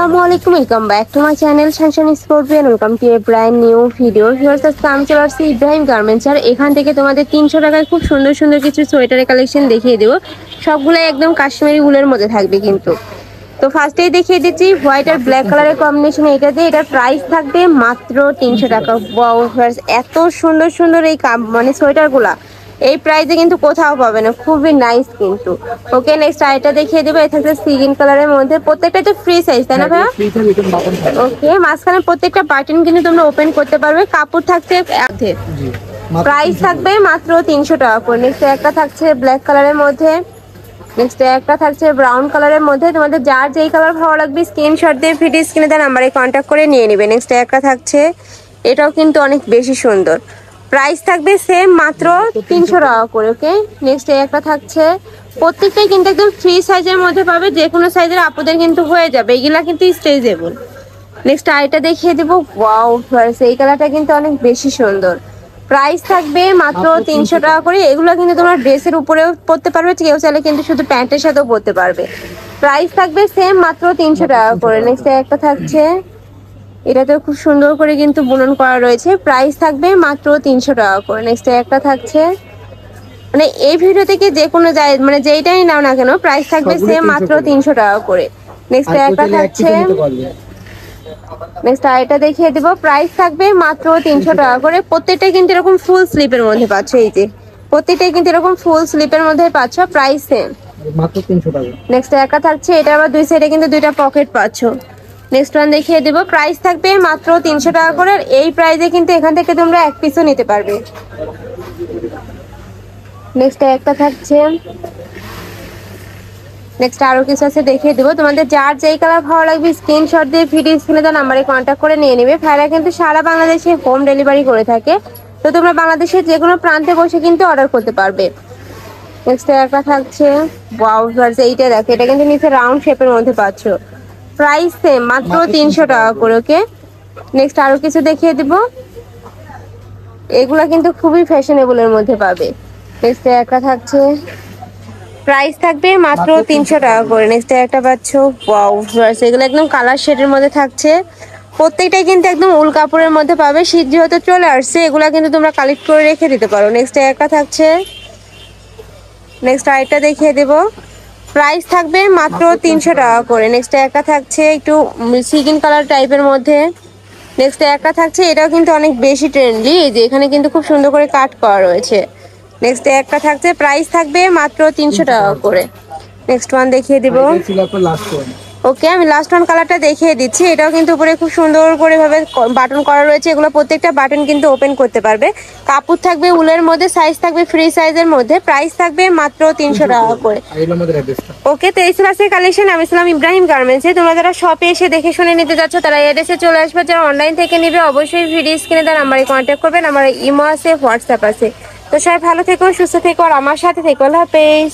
আসসালামু আলাইকুম, welcome back to my channel Shanshan Scorpion. Welcome to a brand new video. Viewers, আজকে আমি চলে আসছি ইব্রাহিম গার্মেন্টস আর এখান থেকে তোমাদের 300 টাকায় খুব সুন্দর সুন্দর কিছু সোয়েটারের কালেকশন দেখিয়ে দেবো। সবগুলাই একদম কাশ্মীরি উলের মধ্যে থাকবে কিন্তু। তো ফার্স্টেই দেখিয়ে দিচ্ছি হোয়াইট আর ব্ল্যাক কালারের কম্বিনেশন। এটা দিয়ে এটার প্রাইস থাকবে মাত্র 300 টাকা। ওয়াও ভিউয়ার্স, এত সুন্দর সুন্দর এই মানে সোয়েটারগুলা এই প্রাইসে কিন্তু কোথাও পাবে না, খুবই নাইস কিন্তু। ওকে, নেক্সট আইটা দেখিয়ে দেবো। এটা থাকছে সি গ্রিন কালারের মধ্যে, প্রত্যেকটা তো ফ্রি সাইজ, তাই না ভাইয়া? ওকে, মাঝখানে প্রত্যেকটা বাটন কিন্তু তোমরা ওপেন করতে পারবে। কাপড় থাকছে অর্ধেক, প্রাইস থাকবে মাত্র 300 টাকা করে। নেক্সট একটা থাকছে ব্ল্যাক কালারের মধ্যে, নেক্সট একটা থাকছে ব্রাউন কালারের মধ্যে। তোমাদের যার যেই কালার ভালো লাগবে স্ক্রিনশট দিয়ে ভিডিও স্ক্রিনে দেওয়া নাম্বারে কন্ট্যাক্ট করে নিয়ে নেবে। নেক্সট একটা থাকছে, এটাও কিন্তু অনেক বেশি সুন্দর, প্রাইস থাকবে সেম মাত্র 300 টাকা করে। ওকে, নেক্সট একটা থাকছে, প্রত্যেকটাই কিন্তু একদম ফ্রি সাইজের মধ্যে পাবে, যে কোনো সাইজের আপুদের কিন্তু হয়ে যাবে, এগুলা কিন্তু স্ট্রেচেবল। নেক্সট আইটা দেখিয়ে দেবো। ওয়াও ভিউয়ার্স, এই কালারটা কিন্তু অনেক বেশি সুন্দর, প্রাইস থাকবে মাত্র 300 টাকা করে। এগুলো কিন্তু তোমরা ড্রেসের উপরেও পরতে পারবে, কেউ চাইলে কিন্তু শুধু প্যান্টের সাথেও পরতে পারবে। প্রাইস থাকবে সেম মাত্র 300 টাকা করে। নেক্সট একটা থাকছে, এটাতে খুব সুন্দর করে কিন্তু বুনন করা রয়েছে, প্রাইস থাকবে মাত্র 300 টাকা করে। নেক্সট একটা থাকছে, মানে এই ভিডিও থেকে যে কোনো মানে যেইটাই নাও না কেন প্রাইস থাকবে সেম মাত্র 300 টাকা করে। নেক্সট একটা থাকছে, নেক্সট আইটা দেখিয়ে দিব, প্রাইস থাকবে মাত্র 300 টাকা করে। প্রত্যেকটাই কিন্তু এরকম ফুল স্লিপের মধ্যে পাচ্ছ, এই যে প্রত্যেকটাই কিন্তু এরকম ফুল স্লিপের মধ্যে পাচ্ছ, প্রাইস সেম মাত্র 300 টাকা। নেক্সট একটা থাকছে, এটা আবার দুই সাইডে কিন্তু দুইটা পকেট পাচ্ছ। নেক্সট ওয়ান দেখিয়ে দেব, প্রাইস থাকবে মাত্র 300 টাকা করে। এই প্রাইসে কিন্তু এখান থেকে তোমরা এক পিসও নিতে পারবে। নেক্সট একটা থাকছে, নেক্সট আরো কিছু আছে দেখিয়ে দেবো। তোমাদের যার যেই কালার ভালো লাগবে স্ক্রিনশট দিয়ে ভিডিও স্ক্রিনে দেওয়া নাম্বারে কন্ট্যাক্ট করে নিয়ে নেবে। ভাইরা কিন্তু সারা বাংলাদেশে হোম ডেলিভারি করে থাকে, তো তোমরা বাংলাদেশের যে কোনো প্রান্তে বসে কিন্তু অর্ডার করতে পারবে। নেক্সট একটা থাকছে, ওয়াও ভিউয়ার্স, এইটা দেখো, এটা কিন্তু নিচে রাউন্ড শেপের মধ্যে পাচ্ছ, প্রাইস সেম মাত্র 300 টাকা করে। ওকে, নেক্সট আরো কিছু দেখিয়ে দিব, এগুলা কিন্তু খুবই ফ্যাশনেবলের মধ্যে পাবে। নেক্সট একটা থাকছে, প্রাইস থাকবে মাত্র 300 টাকা করে। নেক্সট একটা পাচ্ছ, ওয়াও ভিউয়ার্স, এগুলো একদম কালার শেডের মধ্যে থাকছে, প্রত্যেকটাই কিন্তু একদম উল কাপড়ের মধ্যে পাবে। শীত যেহেতু চলে আসছে, এগুলা কিন্তু তোমরা কালেক্ট করে রেখে দিতে পারো। নেক্সট একটা থাকছে, নেক্সট আরেকটা দেখিয়ে দেব, প্রাইস থাকবে মাত্র 300 টাকা করে। নেক্সট একটা থাকছে একটু সিগিন কালার টাইপের মধ্যে। নেক্সট একটা থাকছে, এটাও কিন্তু অনেক বেশি ট্রেন্ডলি, এই যে এখানে কিন্তু খুব সুন্দর করে কাট করা রয়েছে। নেক্সট একটা থাকছে, প্রাইস থাকবে মাত্র 300 টাকা করে। নেক্সট ওয়ান দেখিয়ে দিব। ওকে, আমি লাস্ট ওয়ান কালারটা দেখিয়ে দিচ্ছি, এটাও কিন্তু উপরে খুব সুন্দর করে ভাবে বাটন করা রয়েছে। এগুলো প্রত্যেকটা বাটন কিন্তু ওপেন করতে পারবে। কাপড় থাকবে উলের মধ্যে, সাইজ থাকবে ফ্রি সাইজের মধ্যে, প্রাইস থাকবে মাত্র 300 টাকা করে। ওকে, তো এই ছিল আজকের কালেকশন। আমি ছিলাম ইব্রাহিম গার্মেন্টসে। তোমরা যারা শপে এসে দেখে শুনে নিতে যাচ্ছ তারা এড্রেসে চলে আসবে, যারা অনলাইন থেকে নিবে অবশ্যই ভিডিও স্ক্রিনে দেওয়া নাম্বারে কন্ট্যাক্ট করবেন। আমার ইমো আছে, হোয়াটসঅ্যাপ আছে। তো সবাই ভালো থেকো, সুস্থ থেকো আর আমার সাথে থেকো। আল্লাহ হাফেজ।